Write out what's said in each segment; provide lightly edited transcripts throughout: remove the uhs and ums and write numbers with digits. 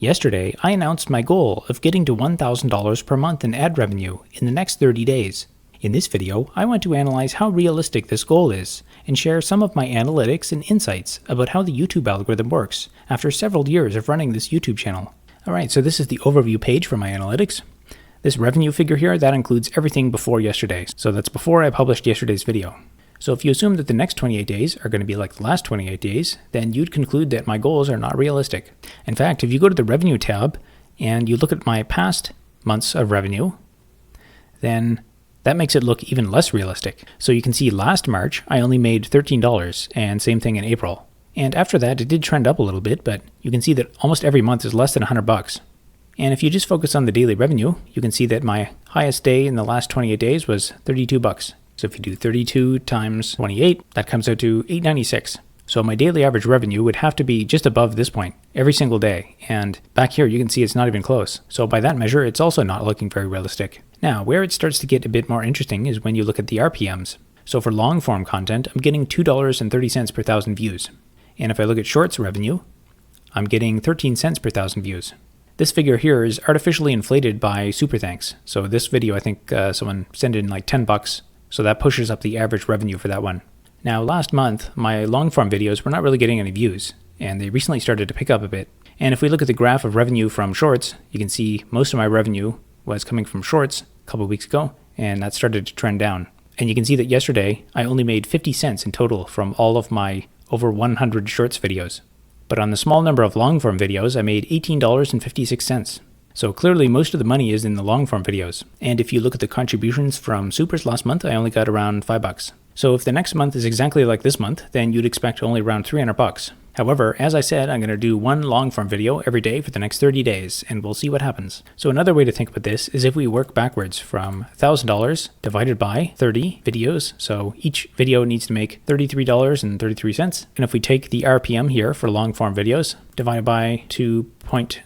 Yesterday, I announced my goal of getting to $1,000 per month in ad revenue in the next 30 days. In this video, I want to analyze how realistic this goal is and share some of my analytics and insights about how the YouTube algorithm works after several years of running this YouTube channel. Alright, so this is the overview page for my analytics. This revenue figure here, that includes everything before yesterday. So that's before I published yesterday's video. So if you assume that the next 28 days are going to be like the last 28 days, then you'd conclude that my goals are not realistic. In fact, if you go to the revenue tab and you look at my past months of revenue, then that makes it look even less realistic. So you can see last March, I only made $13, and same thing in April. And after that, it did trend up a little bit, but you can see that almost every month is less than $100. And if you just focus on the daily revenue, you can see that my highest day in the last 28 days was $32. So if you do 32 times 28, that comes out to $8.96. So my daily average revenue would have to be just above this point every single day. And back here, you can see it's not even close. So by that measure, it's also not looking very realistic. Now, where it starts to get a bit more interesting is when you look at the RPMs. So for long form content, I'm getting $2.30 per thousand views. And if I look at shorts revenue, I'm getting 13 cents per thousand views. This figure here is artificially inflated by super thanks. So this video, I think someone sent in like $10. So that pushes up the average revenue for that one. Now last month, my long form videos were not really getting any views, and they recently started to pick up a bit. And if we look at the graph of revenue from shorts, you can see most of my revenue was coming from shorts a couple of weeks ago, and that started to trend down. And you can see that yesterday, I only made 50 cents in total from all of my over 100 shorts videos. But on the small number of long form videos, I made $18.56. So clearly most of the money is in the long form videos. And if you look at the contributions from supers last month, I only got around $5. So if the next month is exactly like this month, then you'd expect only around $300. However, as I said, I'm going to do one long form video every day for the next 30 days, and we'll see what happens. So another way to think about this is if we work backwards from $1,000 divided by 30 videos. So each video needs to make $33.33. And if we take the RPM here for long form videos, divided by 2.3,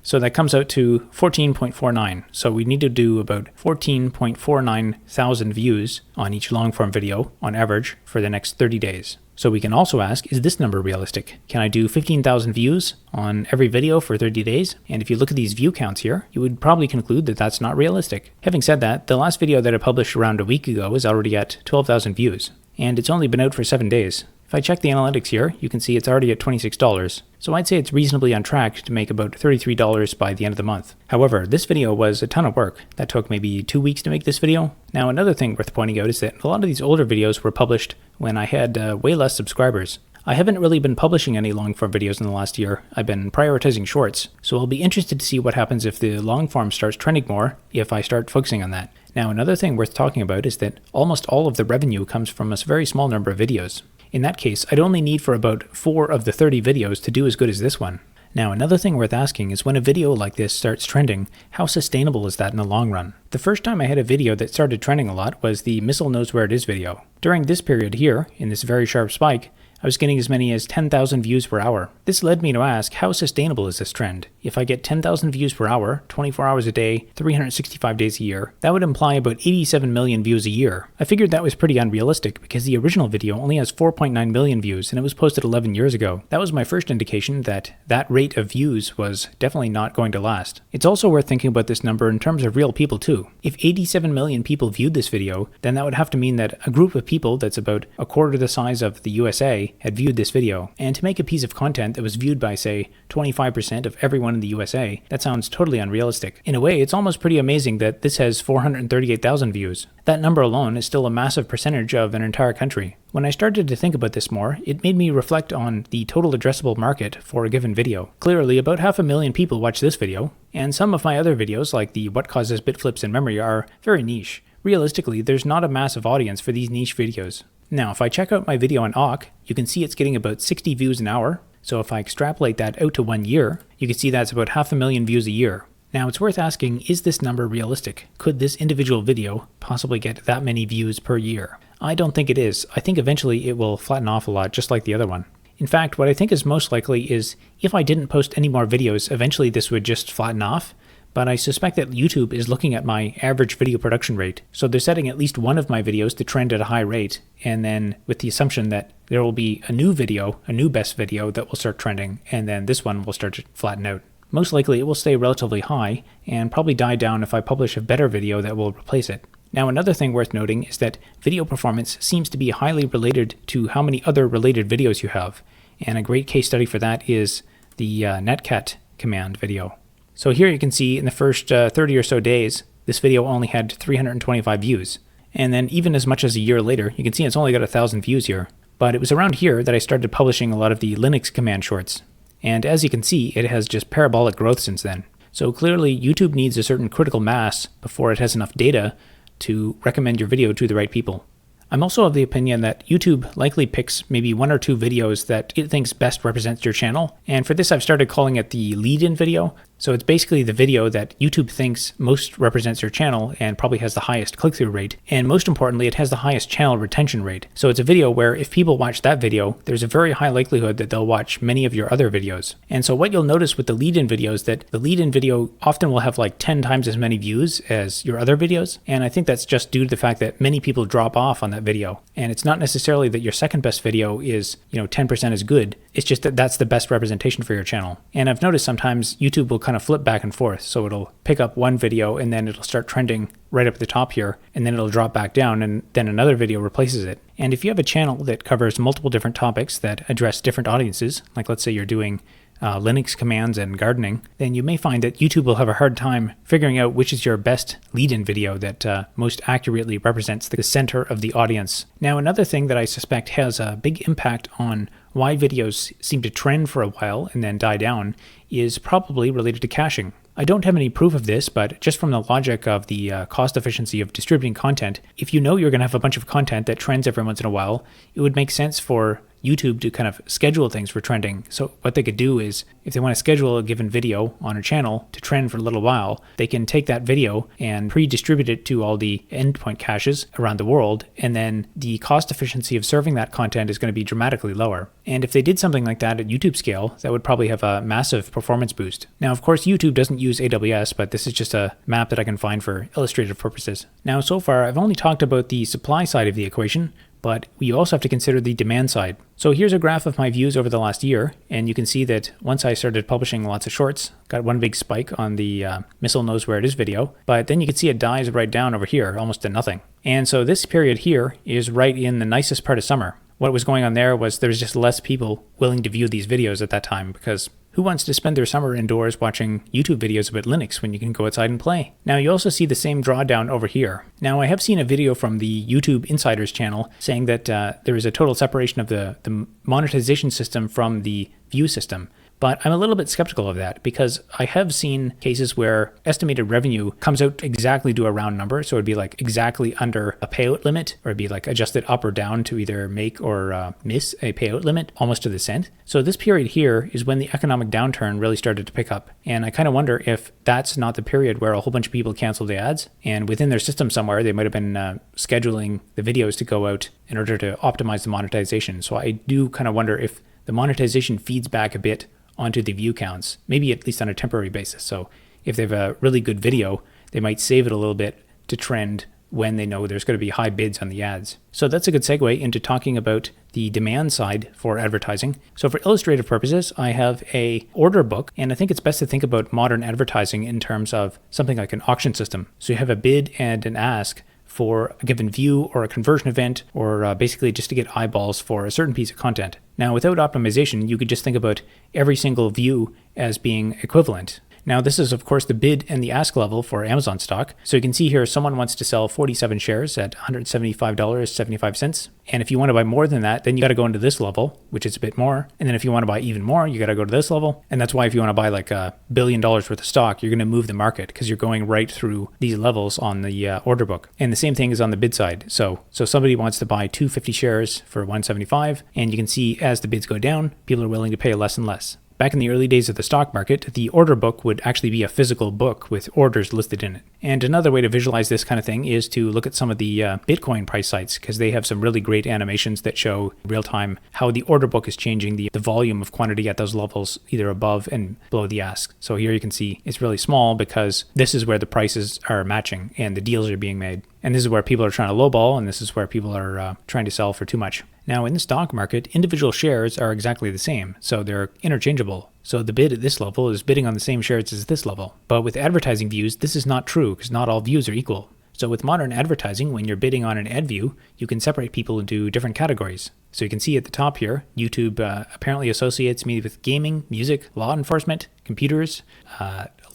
so that comes out to 14.49. So we need to do about 14.49 thousand views on each long form video on average for the next 30 days. So we can also ask, is this number realistic? Can I do 15,000 views on every video for 30 days? And if you look at these view counts here, you would probably conclude that that's not realistic. Having said that, the last video that I published around a week ago is already at 12,000 views, and it's only been out for 7 days. If I check the analytics here, you can see it's already at $26. So I'd say it's reasonably on track to make about $33 by the end of the month. However, this video was a ton of work. That took maybe 2 weeks to make this video. Now, another thing worth pointing out is that a lot of these older videos were published when I had way less subscribers. I haven't really been publishing any long form videos in the last year. I've been prioritizing shorts. So I'll be interested to see what happens if the long form starts trending more, if I start focusing on that. Now, another thing worth talking about is that almost all of the revenue comes from a very small number of videos. In that case, I'd only need for about 4 of the 30 videos to do as good as this one. Now, another thing worth asking is when a video like this starts trending, how sustainable is that in the long run? The first time I had a video that started trending a lot was the Missile Knows Where It Is video. During this period here, in this very sharp spike, I was getting as many as 10,000 views per hour. This led me to ask, how sustainable is this trend? If I get 10,000 views per hour, 24 hours a day, 365 days a year, that would imply about 87 million views a year. I figured that was pretty unrealistic because the original video only has 4.9 million views and it was posted 11 years ago. That was my first indication that that rate of views was definitely not going to last. It's also worth thinking about this number in terms of real people too. If 87 million people viewed this video, then that would have to mean that a group of people that's about a quarter the size of the USA had viewed this video. And to make a piece of content that was viewed by, say, 25% of everyone in the USA, that sounds totally unrealistic. In a way, it's almost pretty amazing that this has 438,000 views. That number alone is still a massive percentage of an entire country. When I started to think about this more, it made me reflect on the total addressable market for a given video. Clearly, about 500,000 people watch this video, and some of my other videos, like the What Causes Bit Flips in Memory, are very niche. Realistically, there's not a massive audience for these niche videos. Now, if I check out my video on Awk, you can see it's getting about 60 views an hour. So if I extrapolate that out to 1 year, you can see that's about 500,000 views a year. Now, it's worth asking, is this number realistic? Could this individual video possibly get that many views per year? I don't think it is. I think eventually it will flatten off a lot, just like the other one. In fact, what I think is most likely is if I didn't post any more videos, eventually this would just flatten off. But I suspect that YouTube is looking at my average video production rate. So they're setting at least one of my videos to trend at a high rate, and then with the assumption that there will be a new video, a new best video that will start trending, and then this one will start to flatten out. most likely it will stay relatively high and probably die down if I publish a better video that will replace it. Now, another thing worth noting is that video performance seems to be highly related to how many other related videos you have. And a great case study for that is the netcat command video. So here you can see in the first 30 or so days, this video only had 325 views. And then even as much as a year later, you can see it's only got 1,000 views here. But it was around here that I started publishing a lot of the Linux command shorts. And as you can see, it has just parabolic growth since then. So clearly YouTube needs a certain critical mass before it has enough data to recommend your video to the right people. I'm also of the opinion that YouTube likely picks maybe 1 or 2 videos that it thinks best represents your channel. And for this, I've started calling it the lead-in video. So it's basically the video that YouTube thinks most represents your channel and probably has the highest click-through rate. And most importantly, it has the highest channel retention rate. So it's a video where if people watch that video, there's a very high likelihood that they'll watch many of your other videos. And so what you'll notice with the lead-in video is that the lead-in video often will have like 10 times as many views as your other videos. And I think that's just due to the fact that many people drop off on that video. And it's not necessarily that your second best video is, 10% as good. It's just that that's the best representation for your channel. And I've noticed sometimes YouTube will kind of flip back and forth. So it'll pick up one video and then it'll start trending right up at the top here, and then it'll drop back down and then another video replaces it. And if you have a channel that covers multiple different topics that address different audiences, like let's say you're doing Linux commands and gardening, then you may find that YouTube will have a hard time figuring out which is your best lead-in video that most accurately represents the center of the audience. Now, another thing that I suspect has a big impact on why videos seem to trend for a while and then die down is probably related to caching. I don't have any proof of this, but just from the logic of the cost efficiency of distributing content, if you know you're going to have a bunch of content that trends every once in a while, it would make sense for YouTube to kind of schedule things for trending. So what they could do is, if they want to schedule a given video on a channel to trend for a little while, they can take that video and pre-distribute it to all the endpoint caches around the world, and then the cost efficiency of serving that content is going to be dramatically lower. And if they did something like that at YouTube scale, that would probably have a massive performance boost. Now, of course, YouTube doesn't use AWS, but this is just a map that I can find for illustrative purposes. Now, so far, I've only talked about the supply side of the equation, but we also have to consider the demand side. So here's a graph of my views over the last year, and you can see that once I started publishing lots of shorts, got one big spike on the Missile Knows Where It Is video, but then you can see it dies right down over here, almost to nothing. And so this period here is right in the nicest part of summer. What was going on there was there's just less people willing to view these videos at that time, because who wants to spend their summer indoors watching YouTube videos about Linux when you can go outside and play? Now, you also see the same drawdown over here. Now, I have seen a video from the YouTube Insiders channel saying that there is a total separation of the monetization system from the view system. But I'm a little bit skeptical of that, because I have seen cases where estimated revenue comes out exactly to a round number. So it'd be like exactly under a payout limit, or it'd be like adjusted up or down to either make or miss a payout limit, almost to the cent. So this period here is when the economic downturn really started to pick up. And I kind of wonder if that's not the period where a whole bunch of people canceled the ads, and within their system somewhere, they might have been scheduling the videos to go out in order to optimize the monetization. So I do kind of wonder if the monetization feeds back a bit onto the view counts, maybe at least on a temporary basis. So if they have a really good video, they might save it a little bit to trend when they know there's going to be high bids on the ads. So that's a good segue into talking about the demand side for advertising. So for illustrative purposes, I have a order book, and I think it's best to think about modern advertising in terms of something like an auction system. So you have a bid and an ask for a given view or a conversion event, or basically just to get eyeballs for a certain piece of content. Now, without optimization, you could just think about every single view as being equivalent. Now, this is, of course, the bid and the ask level for Amazon stock. So you can see here, someone wants to sell 47 shares at $175.75. And if you want to buy more than that, then you got to go into this level, which is a bit more. And then if you want to buy even more, you got to go to this level. And that's why if you want to buy like $1 billion worth of stock, you're going to move the market, because you're going right through these levels on the order book. And the same thing is on the bid side. So somebody wants to buy 250 shares for 175, and you can see as the bids go down, people are willing to pay less and less. Back in the early days of the stock market, the order book would actually be a physical book with orders listed in it. And another way to visualize this kind of thing is to look at some of the Bitcoin price sites, because they have some really great animations that show real time how the order book is changing the volume of quantity at those levels, either above and below the ask. So here you can see it's really small, because this is where the prices are matching and the deals are being made. And this is where people are trying to lowball, and this is where people are trying to sell for too much. Now in the stock market, individual shares are exactly the same, so they're interchangeable. So the bid at this level is bidding on the same shares as this level. But with advertising views, this is not true because not all views are equal. So with modern advertising, when you're bidding on an ad view, you can separate people into different categories. So you can see at the top here, YouTube apparently associates me with gaming, music, law enforcement, computers,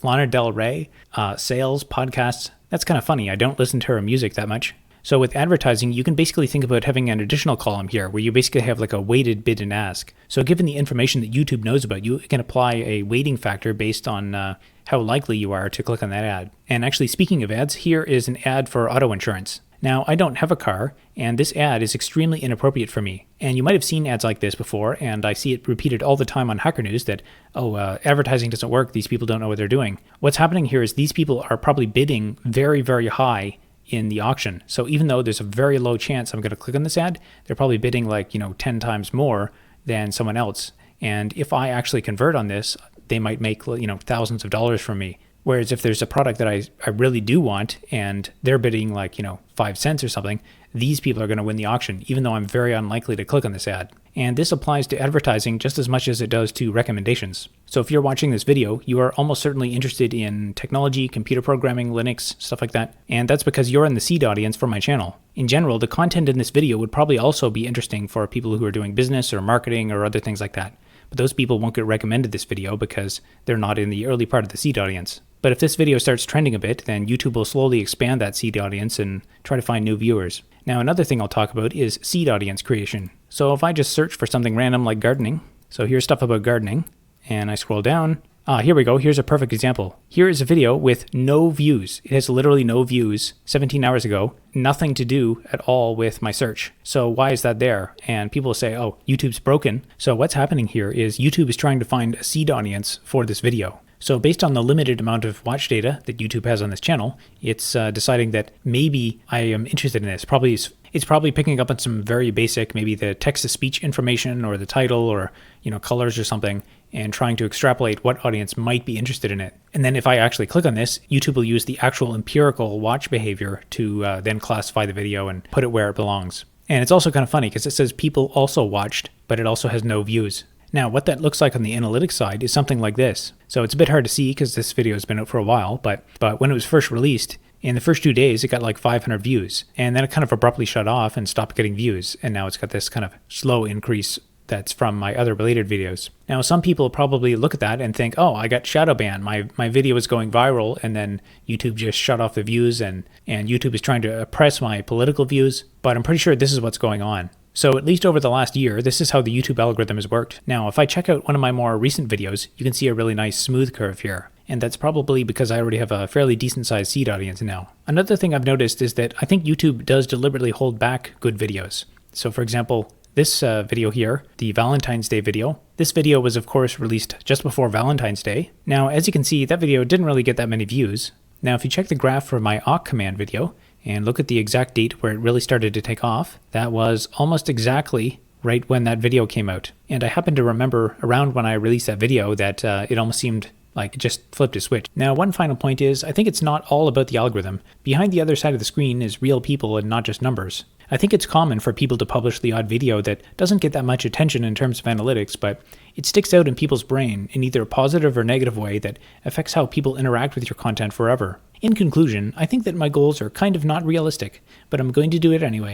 Lana Del Rey, sales, podcasts. That's kind of funny. I don't listen to her music that much. So with advertising, you can basically think about having an additional column here where you basically have like a weighted bid and ask. So given the information that YouTube knows about you, it can apply a weighting factor based on how likely you are to click on that ad. And actually, speaking of ads, here is an ad for auto insurance. Now, I don't have a car, and this ad is extremely inappropriate for me. And you might have seen ads like this before, and I see it repeated all the time on Hacker News that, advertising doesn't work, these people don't know what they're doing. What's happening here is these people are probably bidding very, very high in the auction. So even though there's a very low chance I'm going to click on this ad, they're probably bidding like, 10 times more than someone else. And if I actually convert on this, they might make, thousands of dollars from me. Whereas if there's a product that I really do want and they're bidding like, 5 cents or something, these people are going to win the auction, even though I'm very unlikely to click on this ad. And this applies to advertising just as much as it does to recommendations. So if you're watching this video, you are almost certainly interested in technology, computer programming, Linux, stuff like that. And that's because you're in the seed audience for my channel. In general, the content in this video would probably also be interesting for people who are doing business or marketing or other things like that. But those people won't get recommended this video because they're not in the early part of the seed audience. But if this video starts trending a bit, then YouTube will slowly expand that seed audience and try to find new viewers. Now, another thing I'll talk about is seed audience creation. So if I just search for something random like gardening, so here's stuff about gardening, and I scroll down, here we go, here's a perfect example. Here is a video with no views. It has literally no views, 17 hours ago, nothing to do at all with my search. So why is that there? And people say, oh, YouTube's broken. So what's happening here is YouTube is trying to find a seed audience for this video. So based on the limited amount of watch data that YouTube has on this channel, it's deciding that maybe I am interested in this. It's probably picking up on some very basic, maybe the text-to-speech information or the title or colors or something, and trying to extrapolate what audience might be interested in it. And then if I actually click on this, YouTube will use the actual empirical watch behavior to then classify the video and put it where it belongs. And it's also kind of funny because it says people also watched, but it also has no views. Now, what that looks like on the analytics side is something like this. So it's a bit hard to see because this video has been out for a while, but when it was first released, in the first 2 days, it got like 500 views. And then it kind of abruptly shut off and stopped getting views. And now it's got this kind of slow increase that's from my other related videos. Now, some people probably look at that and think, oh, I got shadow banned. My video is going viral, and then YouTube just shut off the views, and YouTube is trying to oppress my political views. But I'm pretty sure this is what's going on. So at least over the last year, this is how the YouTube algorithm has worked. Now, if I check out one of my more recent videos, you can see a really nice smooth curve here. And that's probably because I already have a fairly decent sized seed audience now. Another thing I've noticed is that I think YouTube does deliberately hold back good videos. So for example, this video here, the Valentine's Day video, this video was of course released just before Valentine's Day. Now, as you can see, that video didn't really get that many views. Now, if you check the graph for my awk command video, and look at the exact date where it really started to take off, that was almost exactly right when that video came out. And I happen to remember around when I released that video that it almost seemed like it just flipped a switch. Now, one final point is, I think it's not all about the algorithm. Behind the other side of the screen is real people and not just numbers. I think it's common for people to publish the odd video that doesn't get that much attention in terms of analytics, but it sticks out in people's brain in either a positive or negative way that affects how people interact with your content forever. In conclusion, I think that my goals are kind of not realistic, but I'm going to do it anyway.